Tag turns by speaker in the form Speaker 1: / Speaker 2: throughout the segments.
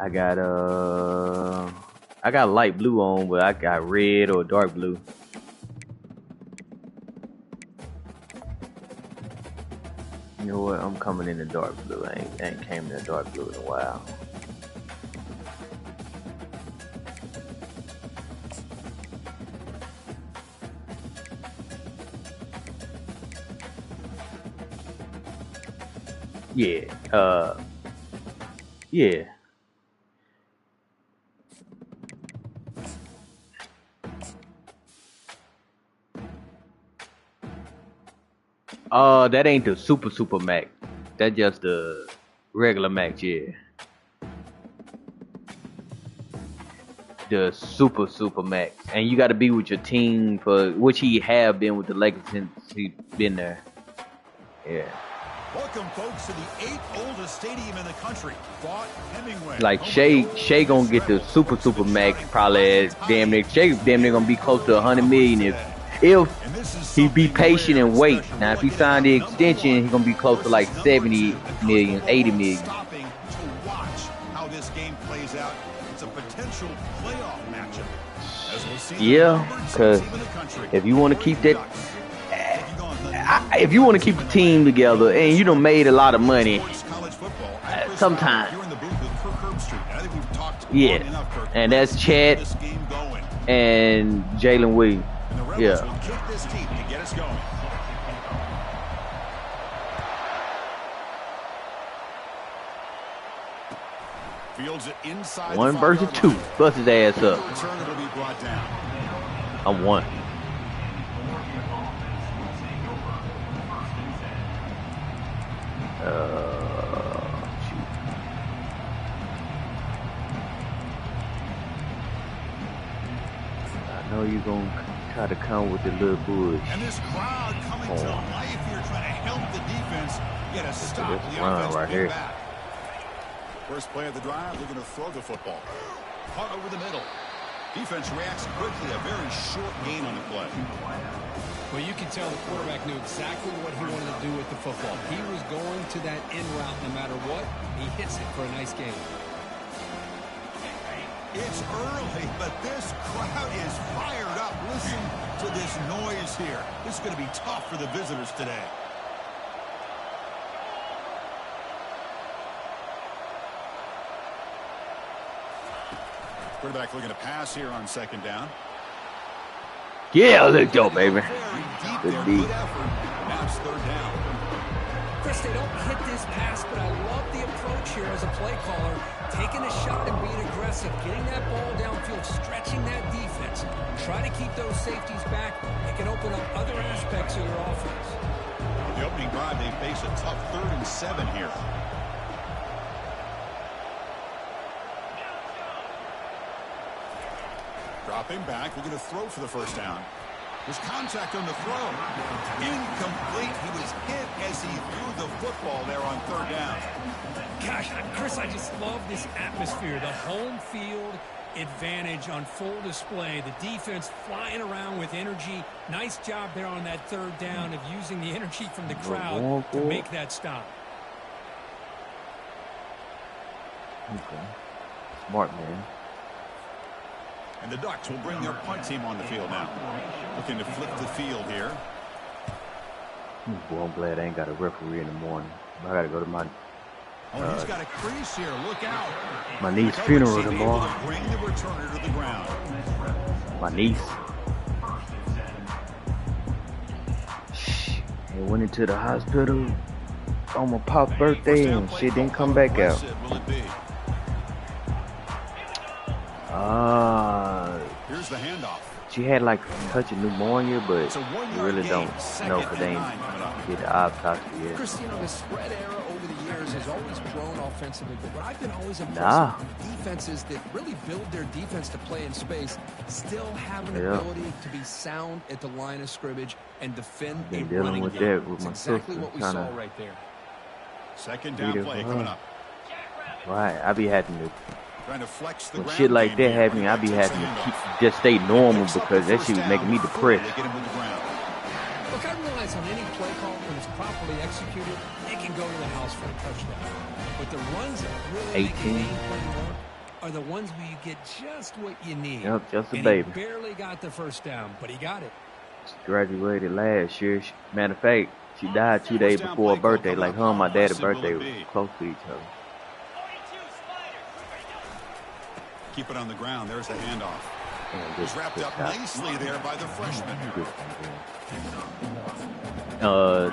Speaker 1: I got I got light blue on, but I got red or dark blue. You know what? I'm coming in the dark blue. I ain't came in the dark blue in a while. Yeah. Yeah. That ain't the super max. That's just the regular max, yeah. The super max, and you got to be with your team for which he have been with the Lakers since he been there. Yeah.
Speaker 2: Welcome, folks, to the 8th oldest stadium in the country. Fought Hemingway.
Speaker 1: Like Shea gonna get the super max probably damn near. Shea damn near gonna be close to 100 million if he be patient and wait. Now if he signed the extension, he's gonna be close to like 70 million, 80 million.
Speaker 2: Stopping to watch how this game plays out. It's a potential playoff matchup. As we'll see,
Speaker 1: yeah, because if you want to keep that. If you want to keep the team together and you done made a lot of money, sometimes, yeah, and that's Chad and Jalen Williams, yeah. One versus two, bust his ass up. I'm one. Shoot. I know you're gonna try to come with the little bush.
Speaker 2: And this crowd coming to life here, trying to help the defense get a stop. The offense
Speaker 1: right here.
Speaker 2: Back. First play of the drive, looking to throw the football. Caught over the middle. Defense reacts quickly. A very short gain on the play.
Speaker 3: Well, you can tell the quarterback knew exactly what he wanted to do with the football. He was going to that in route no matter what. He hits it for a nice gain.
Speaker 2: It's early, but this crowd is fired up. Listen to this noise here. This is going to be tough for the visitors today. Quarterback looking to pass here on second down.
Speaker 1: Yeah, let's go, baby. Good D.
Speaker 2: That's third down.
Speaker 3: Chris, they don't hit this pass, but I love the approach here as a play caller. Taking a shot and being aggressive, getting that ball downfield, stretching that defense. Try to keep those safeties back. It can open up other aspects of their offense.
Speaker 2: The opening drive, they face a tough 3rd and 7 here. Dropping back, we're going to throw for the first down. There's contact on the throw. Incomplete. He was hit as he threw the football there on 3rd down.
Speaker 3: Gosh, Chris, I just love this atmosphere. The home field advantage on full display. The defense flying around with energy. Nice job there on that 3rd down of using the energy from the crowd to make that stop.
Speaker 1: Okay. Smart, man.
Speaker 2: And the Ducks will bring their punt team on the field now. Looking to flip the field here.
Speaker 1: Boy, I'm glad I ain't got a referee in the morning. I gotta go to my
Speaker 2: he's got a crease here. Look out.
Speaker 1: My niece's funeral tomorrow.
Speaker 2: Bring the returner to the ground.
Speaker 1: My niece. They went into the hospital on my pop's birthday and shit didn't come back out.
Speaker 2: Here's the handoff.
Speaker 1: She had like a touch of pneumonia, but you really don't know if they ain't get the autopsy yet.
Speaker 3: Chris, you know, the spread era over the years has always grown offensively, but what I've been always impressed with defenses that really build their defense to play in space still have an ability to be sound at the line of scrimmage and defend a running game. That's exactly what we saw right there.
Speaker 2: Second down play coming up.
Speaker 1: Right, I be having to.
Speaker 2: Trying to flex the
Speaker 1: when shit like that happening, I be having to just stay normal because that shit was making me depressed.
Speaker 3: Look, I realize on any play call, when it's properly executed, it can go to the house for a touchdown. But the runs that really make a game plan work, are the ones where you get just what you need.
Speaker 1: Yep, just a
Speaker 3: and
Speaker 1: baby.
Speaker 3: He barely got the first down, but he got it.
Speaker 1: She graduated last year. Matter of fact, she died 2 days before her birthday. Like her and my dad's birthday was close to each other.
Speaker 2: Keep it on the ground. There's the handoff. He's wrapped up nicely there by the freshman.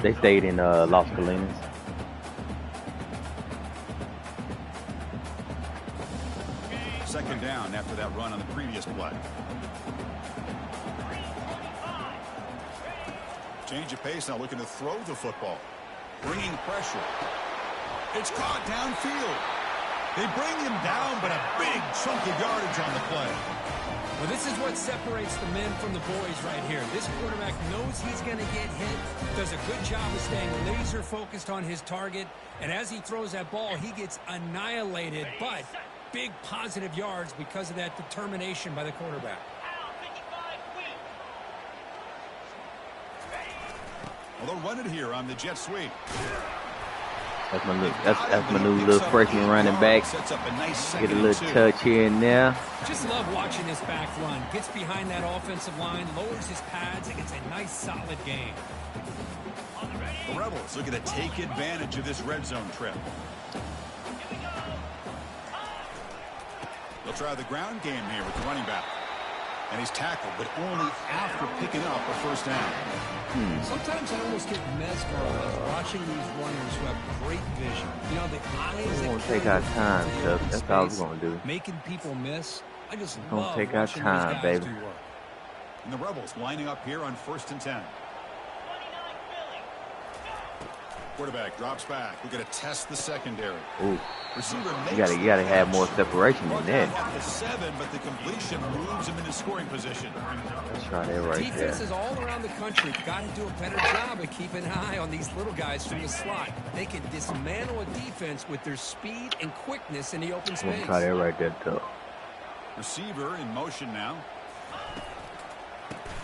Speaker 1: They stayed in Las Colinas.
Speaker 2: Second down after that run on the previous play. Change of pace now, looking to throw the football. Bringing pressure. It's caught downfield. They bring him down, but a big chunk of yardage on the play.
Speaker 3: Well, this is what separates the men from the boys right here. This quarterback knows he's going to get hit, does a good job of staying laser focused on his target, and as he throws that ball, he gets annihilated, but big positive yards because of that determination by the quarterback.
Speaker 2: Well, they'll run it here on the jet sweep.
Speaker 1: That's my new little freshman running back. Get a little touch here and there.
Speaker 3: Just love watching this back run. Gets behind that offensive line, lowers his pads, and gets a nice solid gain.
Speaker 2: The Rebels looking to take advantage of this red zone trip. They'll try the ground game here with the running back. And he's tackled, but only after picking up a first down.
Speaker 3: Sometimes I almost get mesmerized watching these runners who have great vision. You know, the eyes.
Speaker 1: We're going to take our time, Chuck. That's all we're going to do.
Speaker 3: Making people miss. I just
Speaker 1: we're
Speaker 3: love
Speaker 1: going to take our time, baby.
Speaker 2: And the Rebels lining up here on 1st and 10. Quarterback drops back. We're going to test the secondary.
Speaker 1: Ooh.
Speaker 2: Receiver
Speaker 1: You gotta have more separation than that.
Speaker 2: At the 7, but the completion moves him into scoring position.
Speaker 1: Let's try that right there.
Speaker 3: Defenses all around the country got to do a better job of keeping an eye on these little guys from the slot. They can dismantle a defense with their speed and quickness in the open space.
Speaker 1: We'll try that right there, too.
Speaker 2: Receiver in motion now.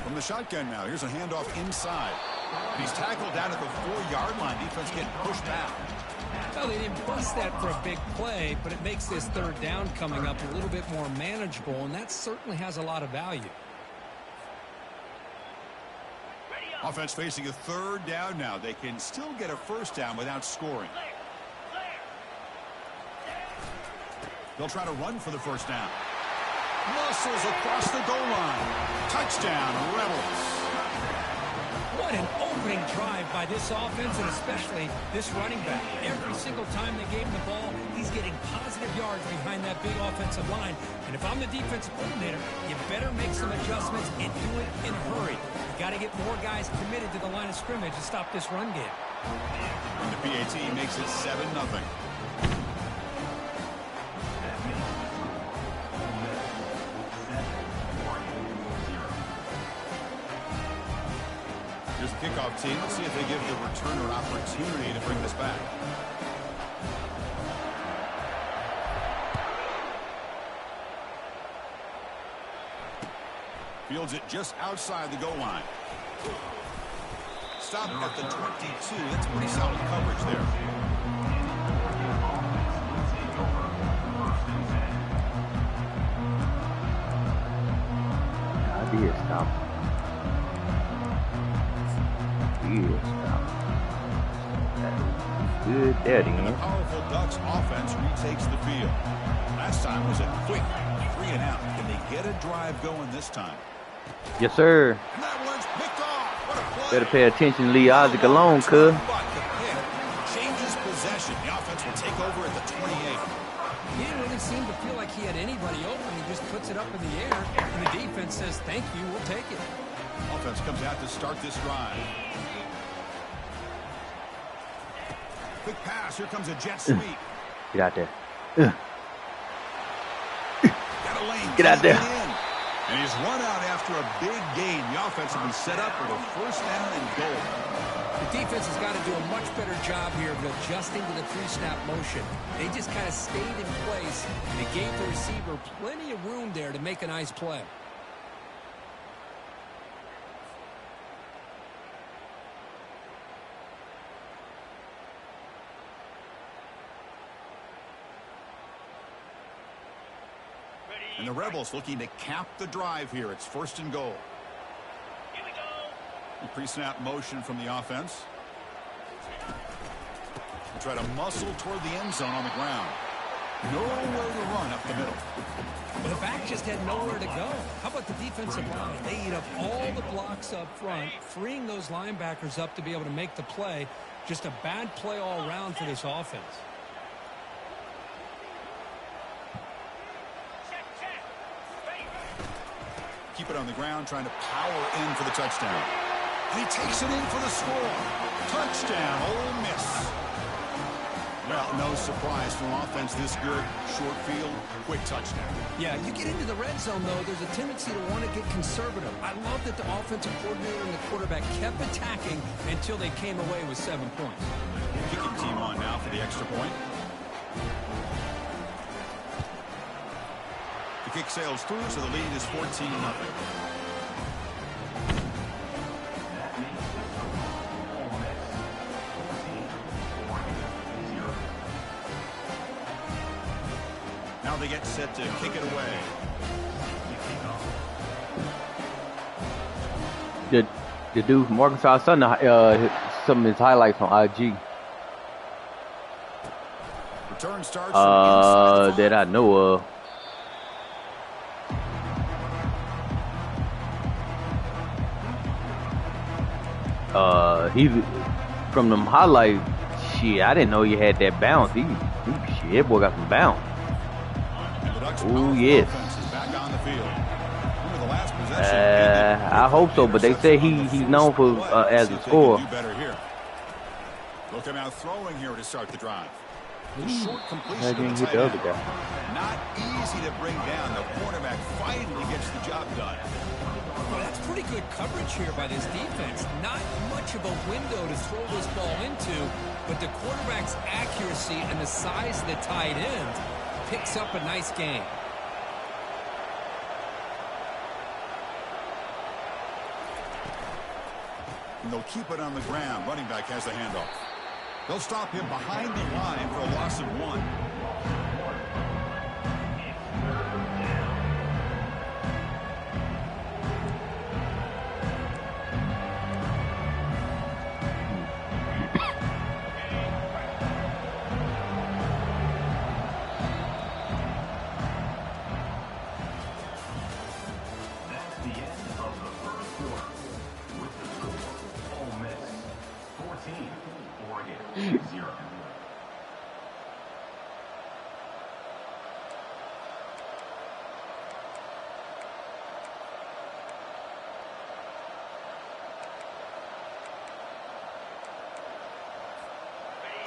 Speaker 2: From the shotgun now, here's a handoff inside. And he's tackled down at the 4-yard line. Defense getting pushed back.
Speaker 3: Well, they didn't bust that for a big play, but it makes this third down coming up a little bit more manageable, and that certainly has a lot of value.
Speaker 2: Offense facing a third down now. They can still get a first down without scoring. They'll try to run for the first down. Muscles across the goal line. Touchdown, Rebels.
Speaker 3: What an opening drive by this offense, and especially this running back. Every single time they gave him the ball, he's getting positive yards behind that big offensive line. And if I'm the defensive coordinator, you better make some adjustments and do it in a hurry. You got to get more guys committed to the line of scrimmage to stop this run game.
Speaker 2: And the PAT makes it 7-0. Here's the kickoff team. Let's see if they give the returner opportunity to bring this back. Fields it just outside the goal line. Stop at the 22. That's pretty solid coverage there.
Speaker 1: Idea stop. Good there,
Speaker 2: and the powerful Ducks offense retakes the field. Last time was a quick 3-and-out. Can they get a drive going this time?
Speaker 1: Yes, sir.
Speaker 2: And that one's picked off. What a play.
Speaker 1: Better pay attention, Lee Isaac alone, cuz.
Speaker 2: Changes possession. The offense will take over at the 28.
Speaker 3: He didn't really seem to feel like he had anybody open. He just puts it up in the air, and the defense says, thank you, we'll take it.
Speaker 2: Offense comes out to start this drive. Quick pass. Here comes a jet sweep.
Speaker 1: Get out there.
Speaker 2: Got a lane.
Speaker 1: Get out there.
Speaker 2: And he's run out after a big gain. The offense will be set up with a first down and goal.
Speaker 3: The defense has got to do a much better job here of adjusting to the three-snap motion. They just kind of stayed in place, and it gave the receiver plenty of room there to make a nice play.
Speaker 2: And the Rebels looking to cap the drive here. It's 1st and goal. Pre-snap motion from the offense. They try to muscle toward the end zone on the ground. Nowhere to run up the middle.
Speaker 3: Well, the back just had nowhere to go. How about the defensive line? They eat up all the blocks up front, freeing those linebackers up to be able to make the play. Just a bad play all around for this offense.
Speaker 2: Keep it on the ground, trying to power in for the touchdown. And he takes it in for the score. Touchdown, Ole Miss. Well, no surprise from offense this good. Short field, quick touchdown.
Speaker 3: Yeah, you get into the red zone, though, there's a tendency to want to get conservative. I love that the offensive coordinator and the quarterback kept attacking until they came away with 7 points.
Speaker 2: Kicking team on now for the extra point. The kick sails through, so the lead is 14-0. Now they get set to kick it away.
Speaker 1: The dude from Arkansas, some of his highlights on IG.
Speaker 2: Return starts from inside the
Speaker 1: that I know of. He from them highlights. Shit, I didn't know you had that bounce. Shit, that boy got some bounce. Oh yes. I hope so, but they say he's known for as a scorer.
Speaker 2: Look him out throwing here to start the drive.
Speaker 3: Short completion
Speaker 1: to the tight end.
Speaker 2: Not easy to bring down. The cornerback finally gets the job done.
Speaker 3: Well, that's pretty good coverage here by this defense. Not much of a window to throw this ball into, but the quarterback's accuracy and the size of the tight end picks up a nice game.
Speaker 2: And they'll keep it on the ground. Running back has the handoff. They'll stop him behind the line for a loss of 1.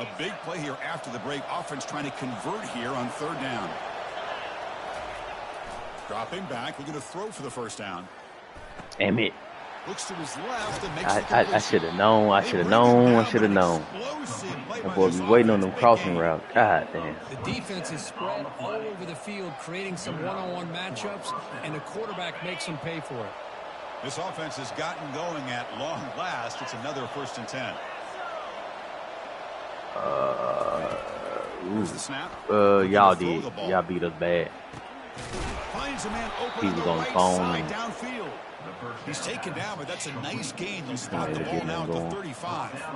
Speaker 2: A big play here after the break. Offense trying to convert here on 3rd down. Dropping back, looking to throw for the 1st down.
Speaker 1: Damn it.
Speaker 2: Looks to his left and makes
Speaker 1: I should have known. I should have known. I should have known. That boy be waiting on them crossing routes. God damn.
Speaker 3: The defense is spread all over the field, creating some one-on-one matchups, and the quarterback makes them pay for it.
Speaker 2: This offense has gotten going at long last. It's another 1st and 10. Here's the snap.
Speaker 1: Y'all did. Y'all beat us bad.
Speaker 2: Finds a man open
Speaker 1: He
Speaker 2: on
Speaker 1: was
Speaker 2: the
Speaker 1: on the
Speaker 2: right
Speaker 1: phone.
Speaker 2: side downfield. He's taken down, but that's a nice gain. They'll spot the ball now at the 35.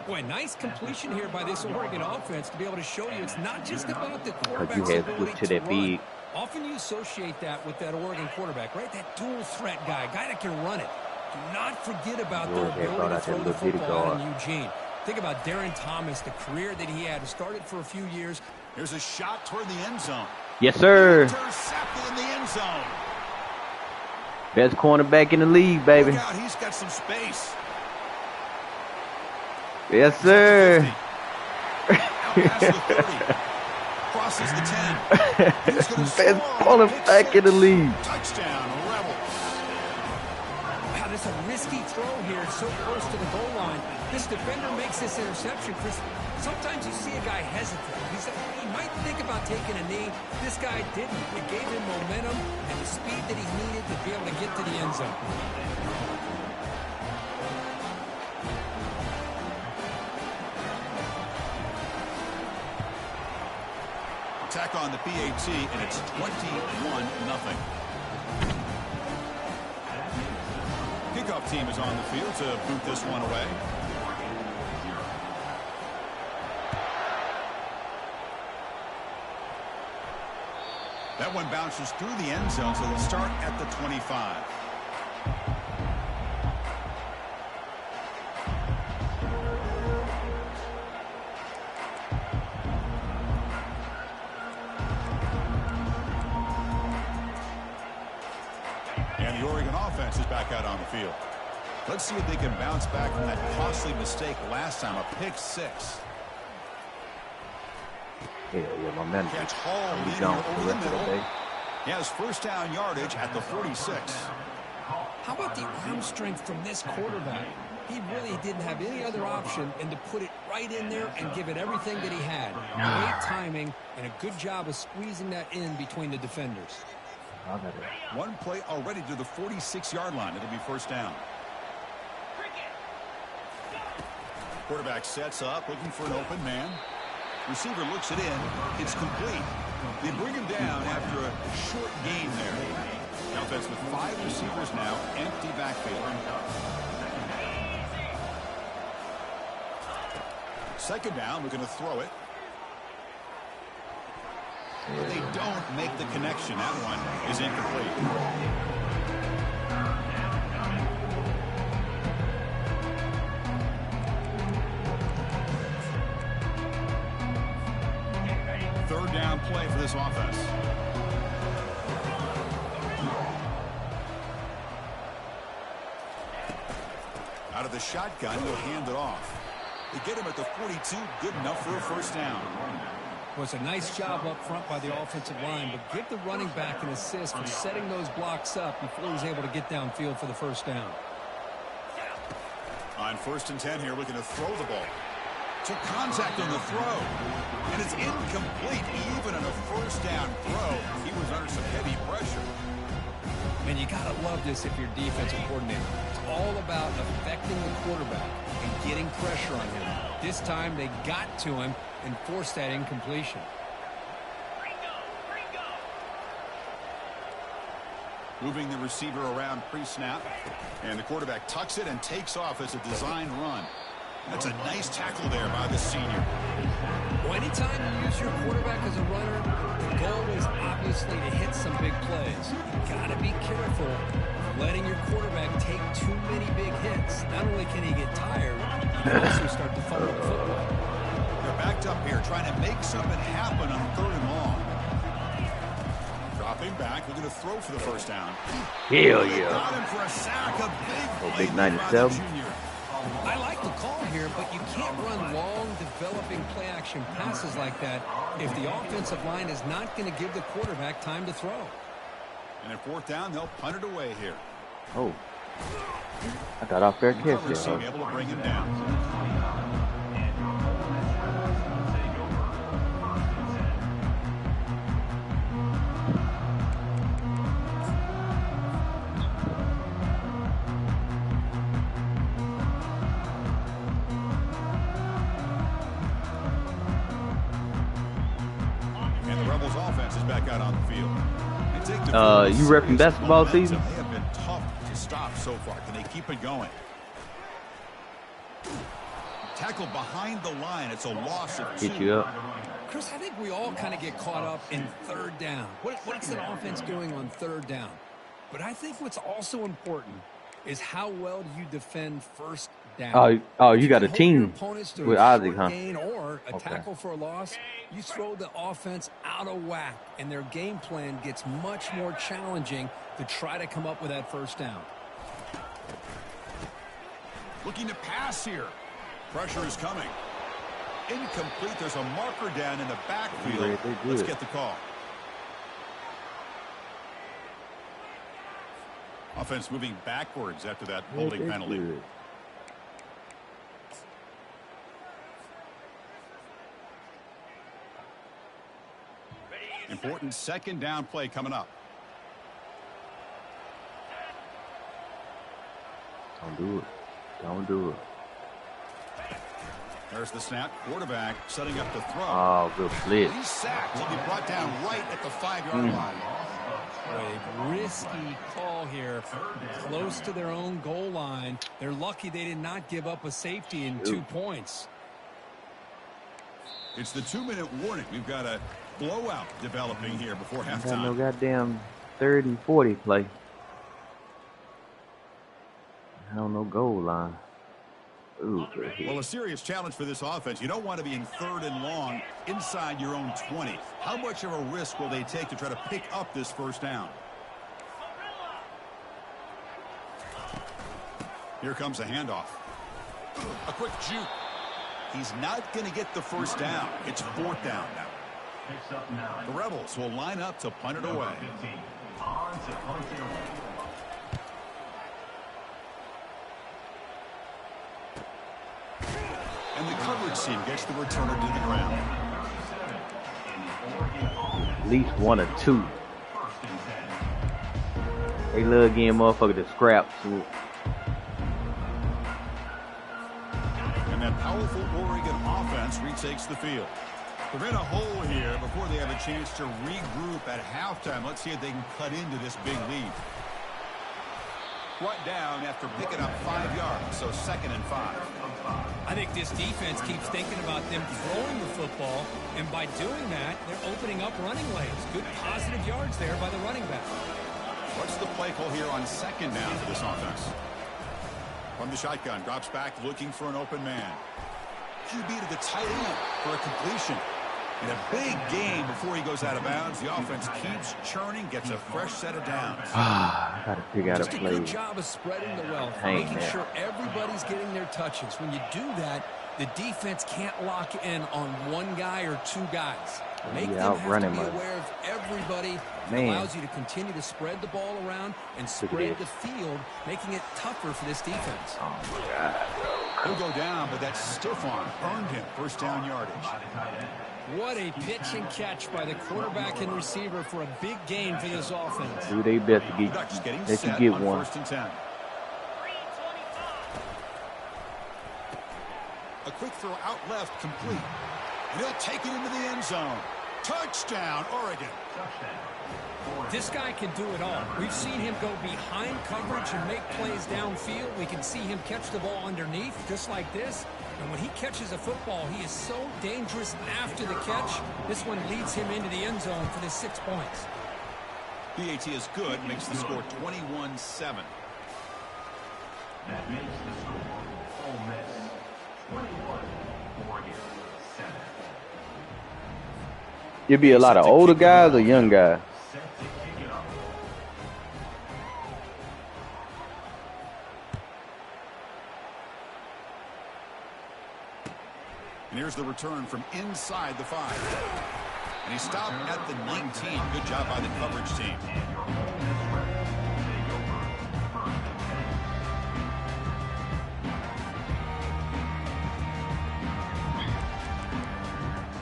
Speaker 3: Boy, nice completion here by this Oregon offense to be able to show you it's not just about the
Speaker 1: Because
Speaker 3: quarterback's
Speaker 1: you had
Speaker 3: ability
Speaker 1: to that
Speaker 3: run.
Speaker 1: big.
Speaker 3: Often you associate that with that Oregon quarterback, right? That dual threat guy that can run it. Do not forget about their ability to throw the football out in Eugene. Think about Darren Thomas, the career that he had. He started for a few years.
Speaker 2: Here's a shot toward the end zone.
Speaker 1: Yes, sir.
Speaker 2: Intercepted in the end zone.
Speaker 1: Best cornerback in the league, baby.
Speaker 2: Look out, he's got some space.
Speaker 1: Yes, sir.
Speaker 2: Out past the 30. Crosses the 10. He's gonna
Speaker 1: Best
Speaker 2: score.
Speaker 1: cornerback in the league.
Speaker 2: Touchdown, Rebels.
Speaker 3: Wow, that's a risky throw here, so close to the goal line. This defender makes this interception, Chris. Sometimes you see a guy hesitate. He might think about taking a knee. This guy didn't. It gave him momentum and the speed that he needed to be able to get to the end zone.
Speaker 2: Tack on the PAT, and it's 21-0. Kickoff team is on the field to boot this one away. That one bounces through the end zone, so they'll start at the 25. And the Oregon offense is back out on the field. Let's see if they can bounce back from that costly mistake last time, a pick six.
Speaker 1: Yeah, my man.
Speaker 2: Catch Hall leading over the middle. He has first down yardage at the 46.
Speaker 3: How about the arm strength from this quarterback? He really didn't have any other option than to put it right in there and give it everything that he had. Great timing and a good job of squeezing that in between the defenders.
Speaker 2: One play already to the 46-yard line. It'll be first down. Quarterback sets up, looking for an open man. Receiver looks it in. It's complete. They bring him down after a short gain there. The offense with 5 receivers now, empty backfield. Second down, we're going to throw it. But they don't make the connection. That one is incomplete. Third down play for this offense. Out of the shotgun, he'll hand it off. They get him at the 42, good enough for a first down.
Speaker 3: Was a nice job up front by the offensive line, but give the running back an assist for setting those blocks up before he was able to get downfield for the first down.
Speaker 2: On 1st and 10 here, looking to throw the ball. Took contact on the throw, and it's incomplete. Even on a first down throw, he was under some heavy pressure.
Speaker 3: And you got to love this if you're defensive coordinator. It's all about affecting the quarterback and getting pressure on him. This time they got to him and forced that incompletion.
Speaker 2: Moving the receiver around pre-snap, and the quarterback tucks it and takes off as a design run. That's a nice tackle there by the senior.
Speaker 3: Well, anytime you use your quarterback as a runner, the goal is obviously to hit some big plays. You got to be careful of letting your quarterback take too many big hits. Not only can he get tired, he can also start to fumble the football.
Speaker 2: They're backed up here trying to make something happen on 3rd and long. Dropping back, looking to throw for the first down.
Speaker 1: Hell yeah.
Speaker 2: Got him for a sack, a big
Speaker 1: big 97.
Speaker 3: I like the call here, but you can't run long, developing play-action passes like that if the offensive line is not going to give the quarterback time to throw.
Speaker 2: And at 4th down, they'll punt it away here.
Speaker 1: Oh, I got off fair catch there.
Speaker 2: Able to bring him down. Back out on the field.
Speaker 1: You repping basketball season?
Speaker 2: They have been tough to stop so far. Can they keep it going? Tackle behind the line. It's a loss of 2.
Speaker 1: Hit you up.
Speaker 3: Chris, I think we all kind of get caught up in 3rd down. What's an offense doing on 3rd down? But I think what's also important is how well do you defend 1st down.
Speaker 1: Oh, you got a team with Isaac, huh?
Speaker 3: Gain or a tackle for a loss. You throw the offense out of whack, and their game plan gets much more challenging to try to come up with that 1st down.
Speaker 2: Looking to pass here. Pressure is coming. Incomplete. There's a marker down in the backfield. Let's get the call. Offense moving backwards after that holding penalty. Important 2nd down play coming up. Don't do it. There's the snap. Quarterback setting up the throw.
Speaker 1: Oh, good blitz.
Speaker 2: He's sacked. He'll be brought down right at the 5-yard line.
Speaker 3: A risky call here, close to their own goal line. They're lucky they did not give up a safety in 2 points.
Speaker 2: It's the 2-minute warning. We've got a blowout developing here before halftime.
Speaker 1: Got no goddamn 3rd and 40 play. I don't know goal line. Ooh,
Speaker 2: well, a serious challenge for this offense. You don't want to be in 3rd and long inside your own 20. How much of a risk will they take to try to pick up this first down? Here comes a handoff. A quick juke. He's not going to get the first down. It's 4th down now. The Rebels will line up to punt it away. And the coverage team gets the returner to the ground.
Speaker 1: At least 1 or 2. They love getting motherfucker to scraps.
Speaker 2: And that powerful Oregon offense retakes the field. They're in a hole here before they have a chance to regroup at halftime. Let's see if they can cut into this big lead. Brought down after picking up 5 yards, so 2nd and 5.
Speaker 3: I think this defense keeps thinking about them throwing the football, and by doing that, they're opening up running lanes. Good positive yards there by the running back.
Speaker 2: What's the play call here on 2nd down for this offense? From the shotgun, drops back looking for an open man. QB to the tight end for a completion. In a big game before he goes out of bounds, the offense keeps churning, gets a fresh set of downs.
Speaker 1: I gotta figure out a play.
Speaker 3: Just a good job of spreading the wealth, making sure everybody's getting their touches. When you do that, the defense can't lock in on 1 guy or 2 guys. Make them have to be aware of everybody. It allows you to continue to spread the ball around and spread the field, making it tougher for this defense.
Speaker 1: Oh, my God.
Speaker 2: He'll go down, but that stiff arm earned him first down yardage.
Speaker 3: What a pitch and catch by the quarterback and receiver for a big gain for this offense.
Speaker 1: Do they best to get, let you get one.
Speaker 2: 1st and 10. A quick throw out left, complete. And he'll take it into the end zone. Touchdown, Oregon.
Speaker 3: This guy can do it all. We've seen him go behind coverage and make plays downfield. We can see him catch the ball underneath, just like this. And when he catches a football, he is so dangerous after the catch. This one leads him into the end zone for the 6 points.
Speaker 2: BAT is good, makes the score 21-7.
Speaker 4: That makes the score Ole Miss 21, Oregon 7.
Speaker 1: It'd be a lot of older guys or young guys.
Speaker 2: And here's the return from inside the 5. And he stopped at the 19. Good job by the coverage team.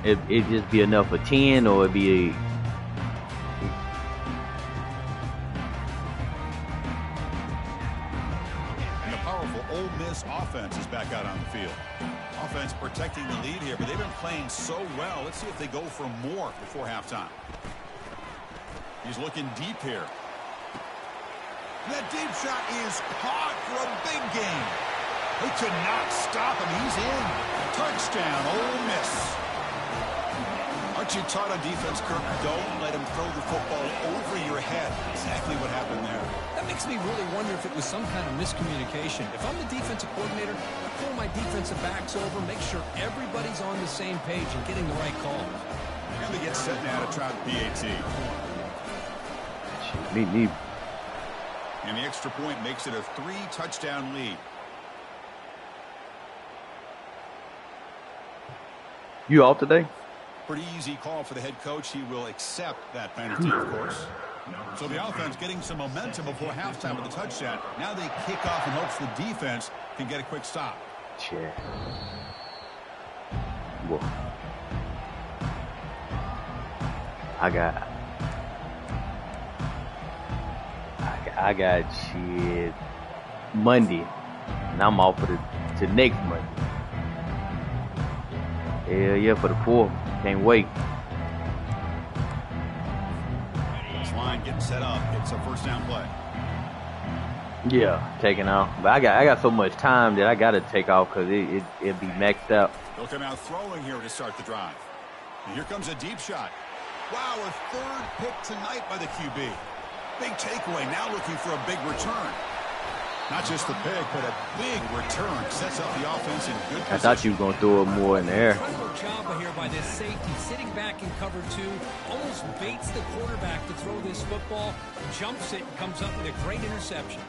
Speaker 1: It'd just be enough for 10, or it'd be a...
Speaker 2: And the powerful Ole Miss offense is back out on the field. Offense protecting the lead here, but they've been playing so well. Let's see if they go for more before halftime. He's looking deep here. That deep shot is caught for a big gain. They could not stop him. He's in. Touchdown, Ole Miss. Aren't you taught on defense, Kirk? Don't let him throw the football over your head. Exactly what happened there.
Speaker 3: That makes me really wonder if it was some kind of miscommunication. If I'm the defensive coordinator, I pull my defensive backs over, make sure everybody's on the same page and getting the right call.
Speaker 2: And they get set now to try the PAT.
Speaker 1: Me.
Speaker 2: And the extra point makes it a 3-touchdown lead.
Speaker 1: You off today?
Speaker 2: Pretty easy call for the head coach. He will accept that penalty, of course. So the offense getting some momentum before halftime with the touchdown. Now they kick off in hopes the defense can get a quick stop.
Speaker 1: Yeah. Whoa. I got shit Monday, and I'm off for to next Monday. Yeah, for the 4th. Can't wait.
Speaker 2: This line getting set up. It's a first down play.
Speaker 1: Yeah, taking off. But I got so much time that I gotta take off because it'd be maxed out.
Speaker 2: They'll come out throwing here to start the drive. And here comes a deep shot. Wow, a 3rd pick tonight by the QB. Big takeaway, now looking for a big return. Not just the pick, but a big return. Sets up the offense in good position.
Speaker 1: I thought you were going to throw it more in the air.
Speaker 3: Incredible job here by this safety, sitting back in cover 2, almost baits the quarterback to throw this football, jumps it, and comes up with a great interception.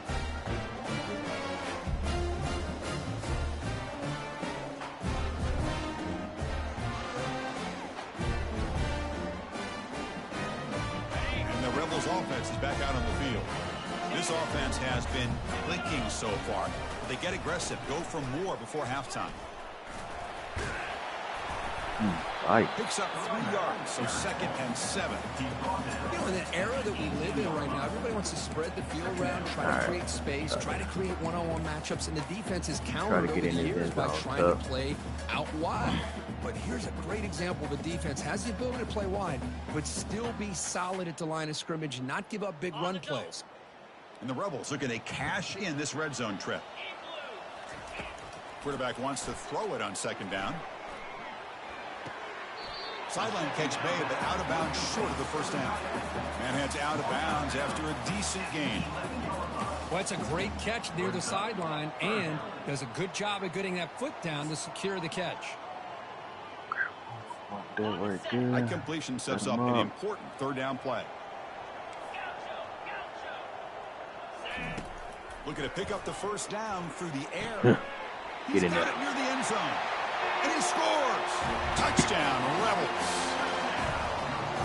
Speaker 2: And the Rebels offense is back out on the field. This offense has been clicking so far. They get aggressive, go for more before halftime.
Speaker 1: Right.
Speaker 2: Picks up 3 yards, so 2nd and 7.
Speaker 3: You know, in the era that we live in right now, everybody wants to spread the field around, try to create space, try to create one-on-one matchups, and the defense is countered over the years by trying to play out wide. But here's a great example of a defense has the ability to play wide, but still be solid at the line of scrimmage, not give up big run plays.
Speaker 2: And the Rebels looking to cash in this red zone trip. Quarterback wants to throw it on 2nd down. Sideline catch made, but out of bounds short of the first down. Man heads out of bounds after a decent gain.
Speaker 3: Well, it's a great catch near the sideline and does a good job of getting that foot down to secure the catch.
Speaker 2: That completion sets up an important 3rd down play. Looking to pick up the first down through the air. He's got it near the end zone. And he scores! Touchdown, Rebels!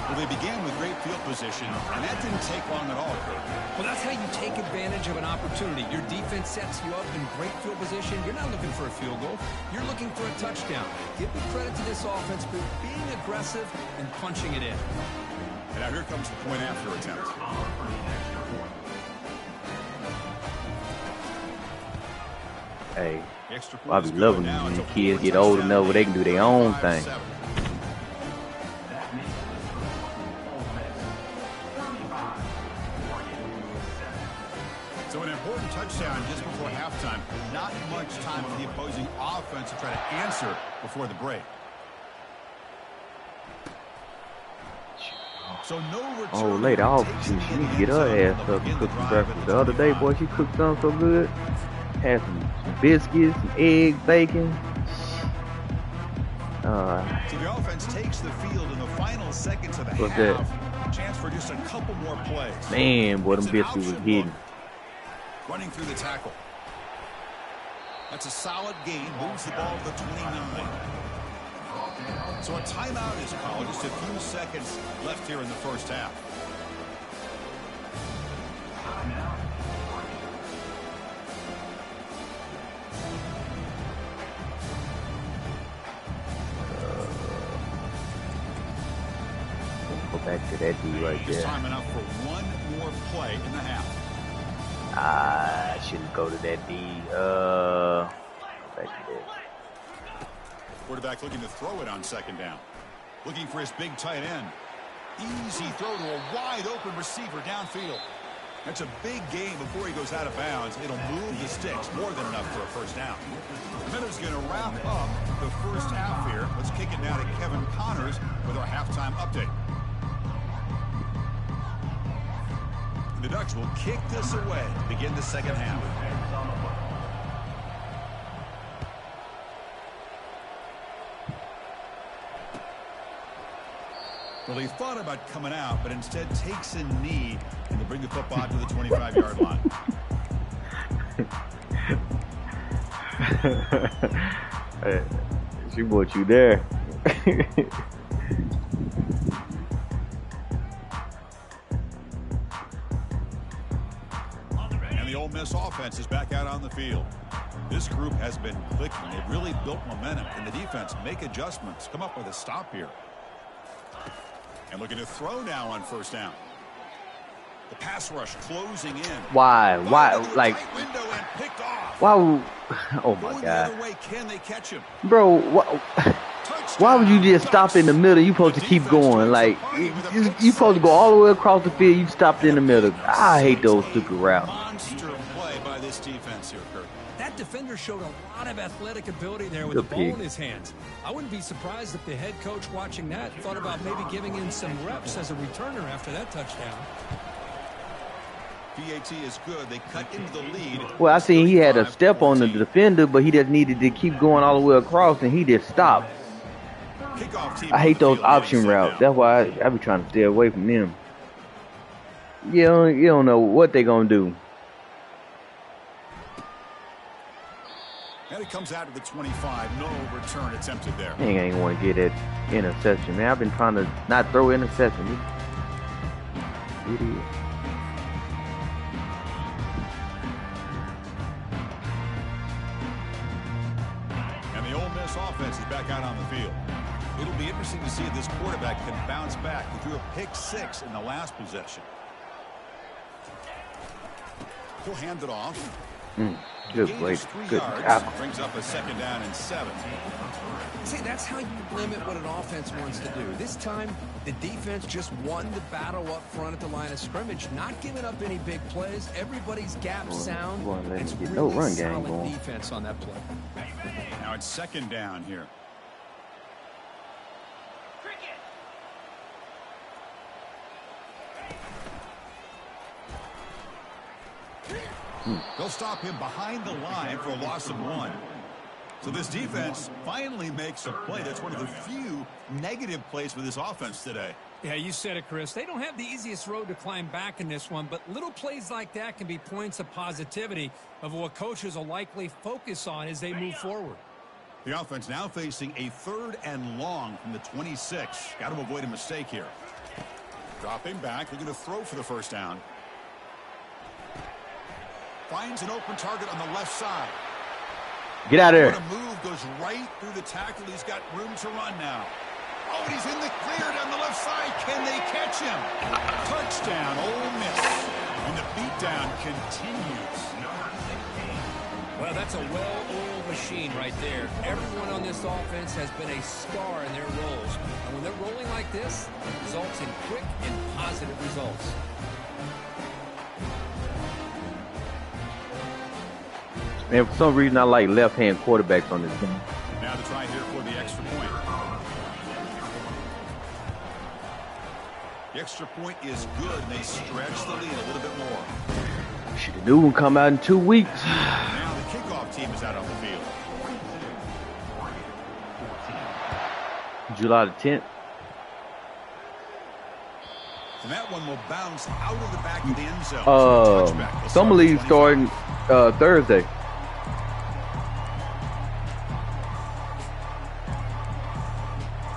Speaker 2: Well, they began with great field position, and that didn't take long at all, Kurt.
Speaker 3: Well, that's how you take advantage of an opportunity. Your defense sets you up in great field position. You're not looking for a field goal. You're looking for a touchdown. Give the credit to this offense for being aggressive and punching it in.
Speaker 2: And now here comes the point after attempt.
Speaker 1: Hey, I be loving when these kids get old enough where they can do their own thing.
Speaker 2: So an important touchdown just before halftime. Not much time for the opposing offense to try to answer before the break. So no return.
Speaker 1: Oh, later off, she need to get her ass up and cook some breakfast. The other day, boy, she cooked something so good. Had some biscuits, some eggs, bacon.
Speaker 2: So the offense takes the field in the final seconds of the half.
Speaker 1: That?
Speaker 2: Chance for just a couple more plays.
Speaker 1: Man, boy, them biscuits was hidden.
Speaker 2: Running through the tackle. That's a solid gain. Moves the ball to the 29. So a timeout is called. Just a few seconds left here in the first half.
Speaker 1: Go back to that D right there.
Speaker 2: Just time enough for one more play in the half.
Speaker 1: I shouldn't go to that D. Go back to that.
Speaker 2: Quarterback looking to throw it on 2nd down. Looking for his big tight end. Easy throw to a wide open receiver downfield. That's a big gain before he goes out of bounds. It'll move the sticks. More than enough for a first down. The Minnows going to wrap up the first half here. Let's kick it now to Kevin Connors with our halftime update. The Ducks will kick this away to begin the second half. Well, he thought about coming out, but instead takes a knee and to bring the football to the 25-yard line.
Speaker 1: Hey, she brought you there.
Speaker 2: Ole Miss offense is back out on the field. This group has been clicking. They've really built momentum. Can the defense make adjustments? Come up with a stop here. And looking to throw now on first down. The pass rush closing in.
Speaker 1: Why? Like,
Speaker 2: window and picked off.
Speaker 1: why? Oh my God.
Speaker 2: The other way, can they catch him?
Speaker 1: Bro, what? Why would you just stop in the middle? You supposed to keep going. Like, you supposed to go all the way across the field. You stopped in the middle. I hate those stupid routes.
Speaker 2: Monster play by this defense here, Kurt.
Speaker 3: That defender showed a lot of athletic ability there with the ball in his hands. I wouldn't be surprised if the head coach watching that thought about maybe giving him some reps as a returner after that touchdown.
Speaker 2: PAT is good. They cut into the lead.
Speaker 1: Well, I seen he had a step on the defender, but he just needed to keep going all the way across, and he just stopped. I hate those option routes. That's why I be trying to stay away from them. You don't know what they're going to do.
Speaker 2: And it comes out to the 25. No return attempted there.
Speaker 1: He ain't want to get that interception, man. I've been trying to not throw interception. Idiot.
Speaker 2: And the Ole Miss offense is back out on the field. It'll be interesting to see if this quarterback can bounce back. He threw a pick 6 in the last possession. He'll hand it off.
Speaker 1: Good play. Good job.
Speaker 2: Brings up a 2nd down and 7.
Speaker 3: See, that's how you limit what an offense wants to do. This time, the defense just won the battle up front at the line of scrimmage, not giving up any big plays. Everybody's gap sound. It's really
Speaker 1: no run game
Speaker 3: solid
Speaker 1: going.
Speaker 3: defense on that play.
Speaker 2: Now it's 2nd down here. They'll stop him behind the line for a loss of 1. So this defense finally makes a play. That's one of the few negative plays for this offense today.
Speaker 3: Yeah, you said it, Chris. They don't have the easiest road to climb back in this one, but little plays like that can be points of positivity of what coaches will likely focus on as they move forward.
Speaker 2: The offense now facing a 3rd and long from the 26. Got to avoid a mistake here. Dropping back. They're going to throw for the 1st down. Finds an open target on the left side.
Speaker 1: Get out of there.
Speaker 2: What a move, goes right through the tackle. He's got room to run now. Oh, and he's in the clear down the left side. Can they catch him? Touchdown, Ole Miss. And the beatdown continues.
Speaker 3: Well, that's a well-oiled machine right there. Everyone on this offense has been a star in their roles. And when they're rolling like this, it results in quick and positive results.
Speaker 1: Man, for some reason, I like left-hand quarterbacks on this game.
Speaker 2: Now to try here for the extra point. The extra point is good, and they stretch the lead a little bit more.
Speaker 1: Shit, the new one come out in 2 weeks.
Speaker 2: Now the kickoff team is out on the field.
Speaker 1: July the 10th.
Speaker 2: And that one will bounce out of the back of the end zone.
Speaker 1: Summer League starting Thursday.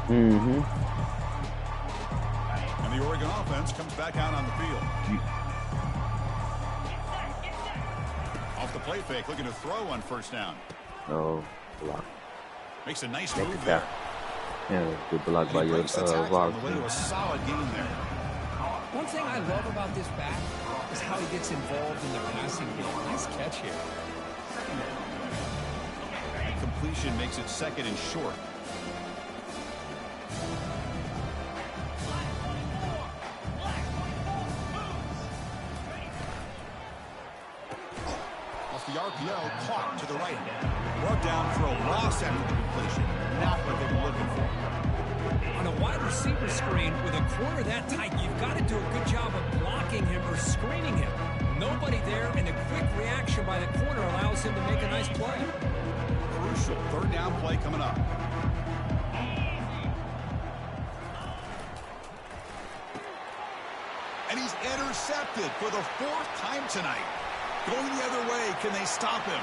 Speaker 2: And the Oregon offense comes back out on the field. Off the play fake, looking to throw on 1st down.
Speaker 1: Oh, block.
Speaker 2: Makes a nice move there.
Speaker 1: Yeah, good block by your
Speaker 2: On the way to a solid game there.
Speaker 3: One thing I love about this back is how he gets involved in the passing game. Nice catch here.
Speaker 2: And completion makes it 2nd and short. Off the RPO, caught to the right. Brought down for a loss after the completion. Not what they were looking for.
Speaker 3: On a wide receiver screen with a corner that tight, you've got to do a good job of blocking him or screening him. Nobody there, and a quick reaction by the corner allows him to make a nice play.
Speaker 2: Crucial 3rd down play coming up. And he's intercepted for the 4th time tonight. Going the other way, can they stop him?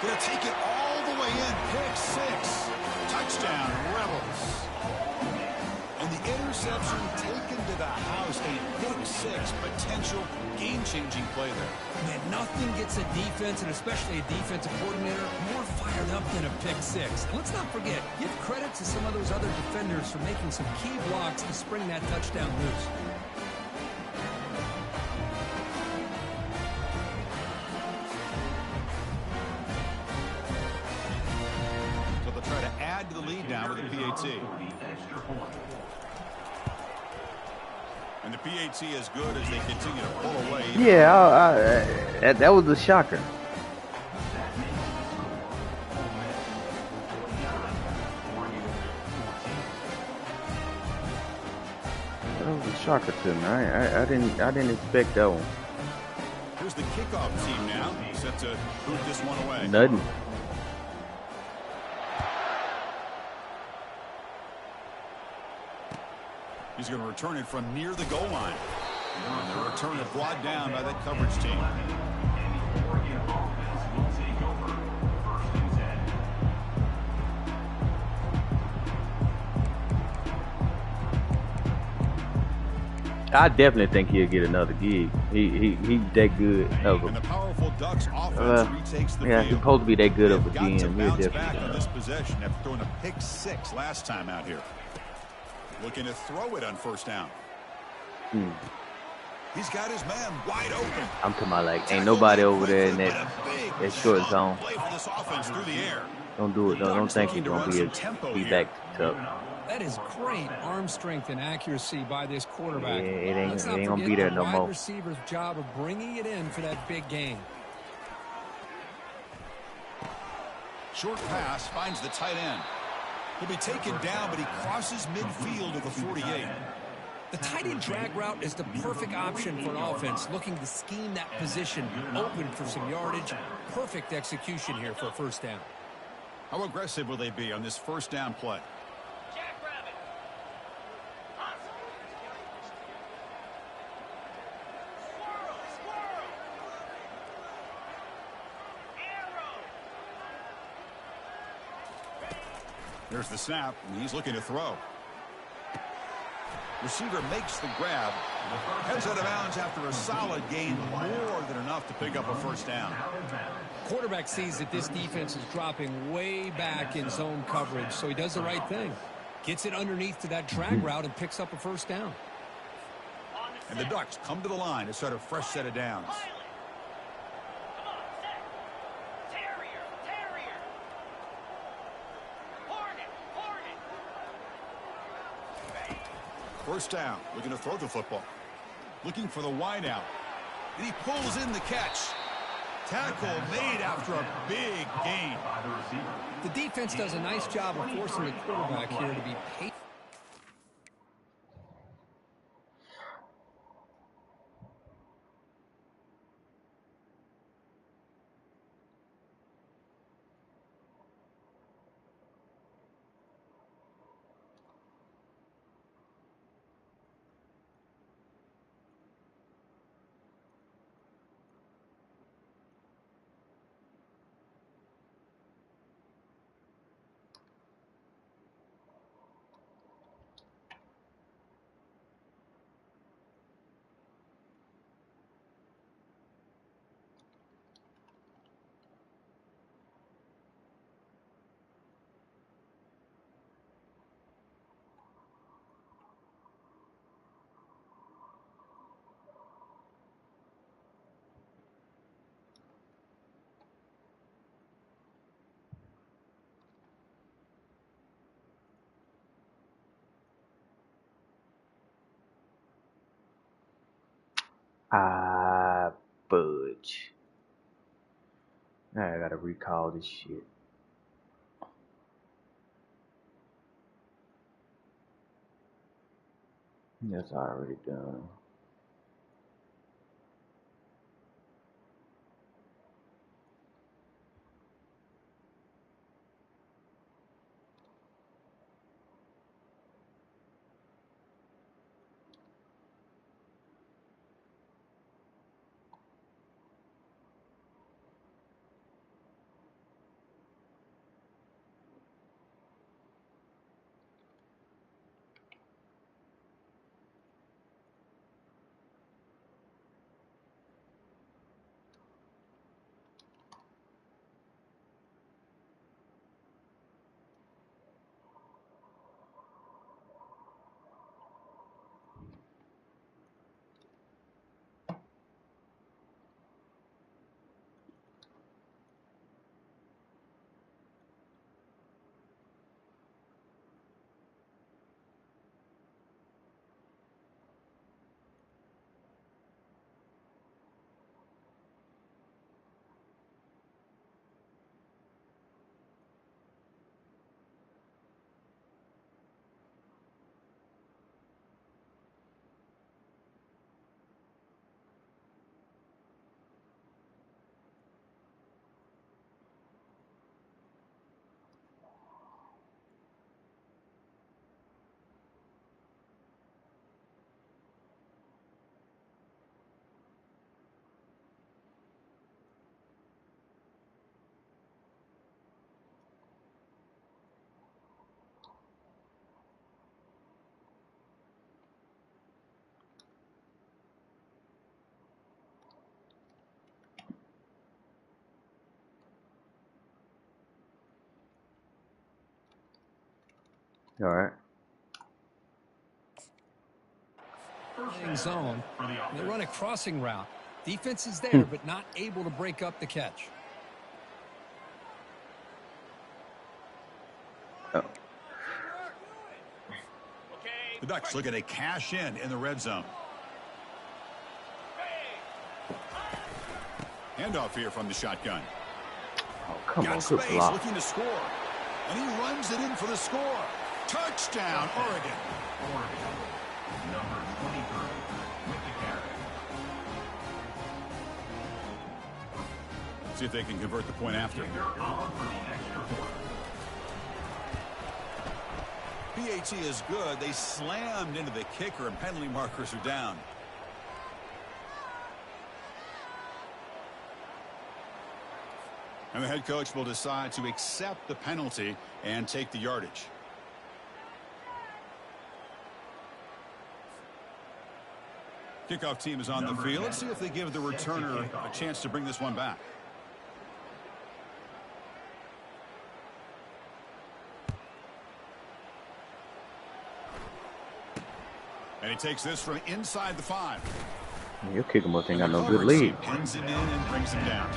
Speaker 2: Gonna take it all the way in. Pick 6. Touchdown, Rebels. And the interception taken to the house. A pick 6 potential game-changing play there.
Speaker 3: Man, nothing gets a defense, and especially a defensive coordinator, more fired up than a pick 6. Let's not forget, give credit to some of those other defenders for making some key blocks to spring that touchdown loose.
Speaker 2: add to the lead now with the PAT. And the PAT is good as they continue to pull away.
Speaker 1: Yeah, that was a shocker. That was a shocker to me. I didn't expect that one.
Speaker 2: Here's the kickoff team now, set to boot this one away.
Speaker 1: Nothing.
Speaker 2: He's going to return it from near the goal line. And the return is brought down by that coverage team.
Speaker 1: I definitely think he'll get another gig. He's that good of a.
Speaker 2: And the powerful Ducks offense retakes the
Speaker 1: yeah,
Speaker 2: field.
Speaker 1: he's supposed to be that good of a
Speaker 2: They've got
Speaker 1: GM.
Speaker 2: to
Speaker 1: He'll
Speaker 2: bounce back
Speaker 1: definitely.
Speaker 2: on this possession after throwing a pick 6 last time out here. Looking to throw it on first down. He's got his man wide open.
Speaker 1: I'm talking about like ain't nobody over there in that short zone.
Speaker 2: Play for this offense through the air.
Speaker 1: Don't do it. Don't think he's gonna be back tough.
Speaker 3: That is great arm strength and accuracy by this quarterback.
Speaker 1: Yeah, it ain't
Speaker 3: Let's not
Speaker 1: gonna
Speaker 3: forget
Speaker 1: be there
Speaker 3: the
Speaker 1: no
Speaker 3: wide
Speaker 1: more.
Speaker 3: receiver's job of bringing it in for that big game.
Speaker 2: Short pass finds the tight end. He'll be taken down, but he crosses midfield of the 48.
Speaker 3: The tight end drag route is the perfect option for an offense looking to scheme that position open for some yardage. Perfect execution here for a first down.
Speaker 2: How aggressive will they be on this first down play? There's the snap, and he's looking to throw. Receiver makes the grab. Heads out of bounds after a solid gain, more than enough to pick up a first down.
Speaker 3: Quarterback sees that this defense is dropping way back in zone coverage, so he does the right thing. Gets it underneath to that drag route and picks up a first down.
Speaker 2: And the Ducks come to the line to start a fresh set of downs. First down, looking to throw the football. Looking for the wide out. And he pulls in the catch. Tackle made after a big gain.
Speaker 3: The defense does a nice job of forcing the quarterback here to be patient.
Speaker 1: Fudge. Now I gotta recall this shit. That's already done. All right.
Speaker 3: Zone. They run a crossing route. Defense is there, but not able to break up the catch.
Speaker 1: Oh.
Speaker 2: The Ducks looking to cash in the red zone. Handoff here from the shotgun.
Speaker 1: Oh, come on,
Speaker 2: Got
Speaker 1: good
Speaker 2: space,
Speaker 1: block.
Speaker 2: looking to score. And he runs it in for the score. Touchdown, Oregon.
Speaker 4: Number 23 with the carry.
Speaker 2: See if they can convert the point after. PAT is good. They slammed into the kicker, and penalty markers are down. And the head coach will decide to accept the penalty and take the yardage. Kickoff team is on the field. Let's see if they give the returner a chance to bring this one back. And he takes this from inside the 5.
Speaker 1: Your kicker must ain't got no good lead.
Speaker 2: Pins him in and brings him down.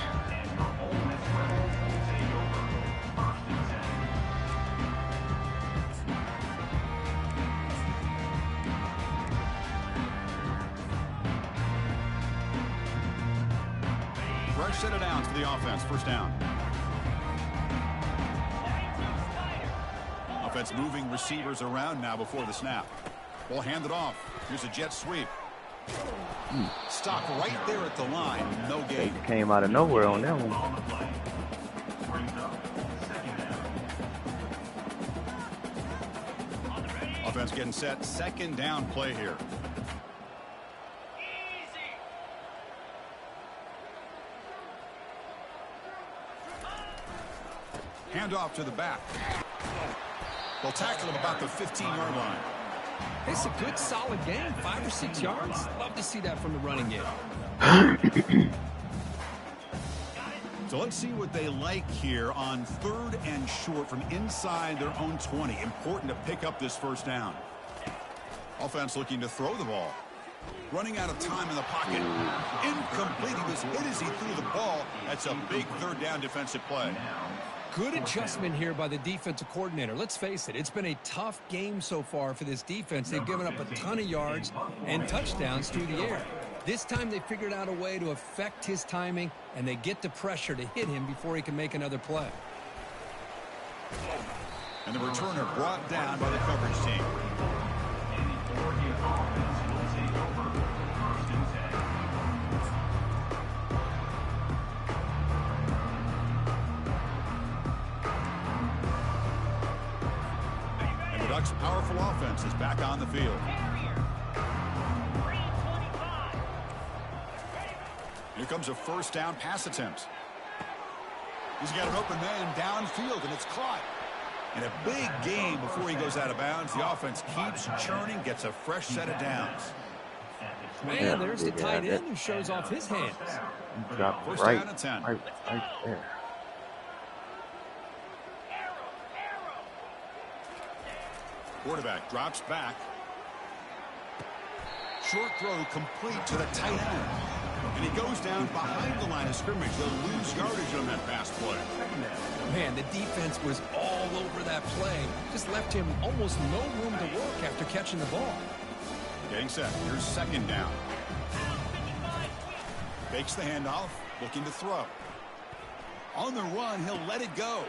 Speaker 2: Fresh set of downs for the offense. First down. Offense moving receivers around now before the snap. Ball handed off. Here's a jet sweep. Stop right there at the line. No gain.
Speaker 1: Came out of nowhere on that one.
Speaker 2: Offense getting set. Second down play here. Handoff to the back. They'll tackle him about the 15-yard line.
Speaker 3: It's a good, solid game. 5 or 6 yards. Love to see that from the running game.
Speaker 2: So let's see what they like here on 3rd and short from inside their own 20. Important to pick up this first down. Offense looking to throw the ball. Running out of time in the pocket. Incomplete. He was hit as he threw the ball. That's a big 3rd down defensive play.
Speaker 3: Good adjustment here by the defensive coordinator. Let's face it, it's been a tough game so far for this defense. They've given up a ton of yards and touchdowns through the air. This time they figured out a way to affect his timing, and they get the pressure to hit him before he can make another play.
Speaker 2: And the returner brought down by the coverage team. Ducks' powerful offense is back on the field. Here comes a first down pass attempt. He's got an open man downfield, and it's caught. And a big game before he goes out of bounds. The offense keeps churning, gets a fresh set of downs.
Speaker 3: Man, there's the tight end who shows off his hands.
Speaker 1: Drop
Speaker 2: First
Speaker 1: right,
Speaker 2: down and 10.
Speaker 1: right there.
Speaker 2: Quarterback drops back. Short throw complete to the tight end. And he goes down behind the line of scrimmage. They'll lose yardage on that pass play.
Speaker 3: Man, the defense was all over that play. Just left him almost no room to work after catching the ball.
Speaker 2: Getting set. Here's second down. Fakes the handoff. Looking to throw. On the run, he'll let it go.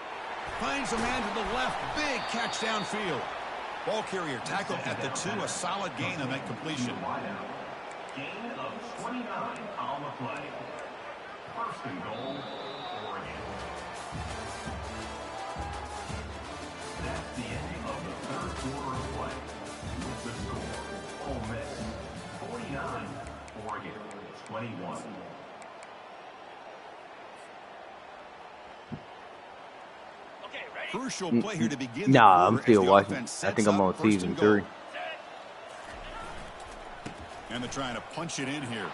Speaker 2: Finds a man to the left. Big catch downfield. Ball carrier tackled at the 2. A solid gain on that completion.
Speaker 4: Gain of 29 on the play. First and goal, Oregon. That's the end of the 3rd quarter of play. With the score, Ole Miss 49, Oregon 21.
Speaker 2: Crucial play here to begin.
Speaker 1: Nah, I'm still watching. I think I'm on season 3.
Speaker 2: And they're trying to punch it in here.